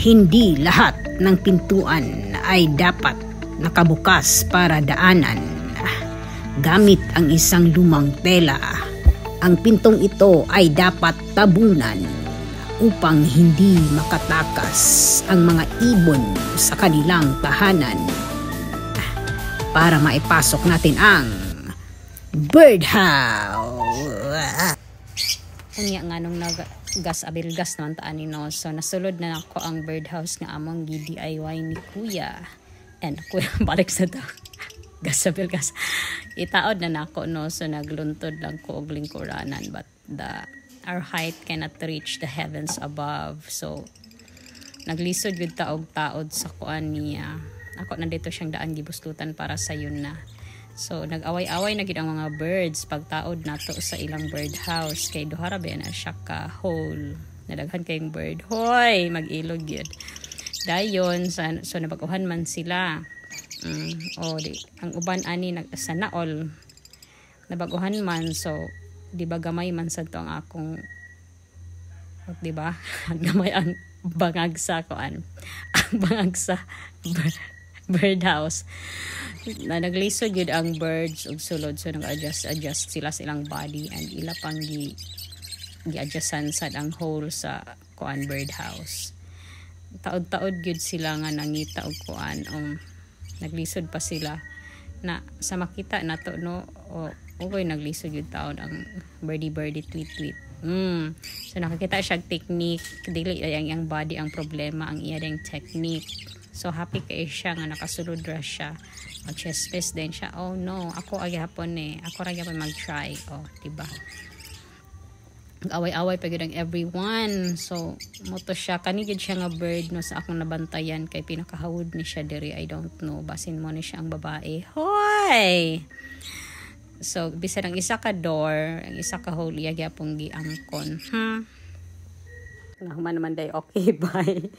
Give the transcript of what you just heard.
Hindi lahat ng pintuan ay dapat nakabukas para daanan. Gamit ang isang lumang tela, ang pintong ito ay dapat tabunan upang hindi makatakas ang mga ibon sa kanilang tahanan. Para maipasok natin ang birdhouse. Unya nga nung gas abilgas naman taan ni no. So nasulod na ako ang birdhouse nga among DIY ni Kuya. And Kuya balik sa to. Gas abilgas. Itaod na nako no. So nagluntod lang ko og lingkuranan, but our height cannot reach the heavens above. So naglisod gyud ta og taod sa kuan niya. Ako na dito siyang daan gibuslutan para sa yun na. So nag-away-away na gid ang mga birds pagtaod nato sa ilang birdhouse kay duha ra ba na siya ka hole. Nadaghan kayong bird. Hoy, mag-ilog gyud. Dayon so nabaguhan man sila. Ang uban ani sa naol nabaguhan man, so di ba gamay man sa to ang akong di ba? Gamay ang bangag sa kuan. Ang bangag sa birdhouse. Na naglisod yun ang birds ug sulod, so nag-adjust sila sa ilang body and ila pang gi-adjustan sad ang hole sa kuan birdhouse. Taod-taod gyud sila nga nangita og kuan naglisod pa sila na sa makita nato no ugoy naglisod gyud taon ang birdie tweet. So nakakita siya technique, dili ang body ang problema, ang iya ding technique. So happy kay siya nga nakasulod ra siya. Mag-chest fest din siya. Oh no, ako agapon ako ra gyapon mag-try. Diba? Away-away pa gyud ang everyone. So moto siya kani gyud siya nga bird no sa akong nabantayan kay pinakahawod ni siya diri. I don't know basin mo ni siya ang babae. Hoy. So bisan ang isa ka door, ang isa ka hole iya gyapon giangkon. Nahuman naman day. Okay, bye.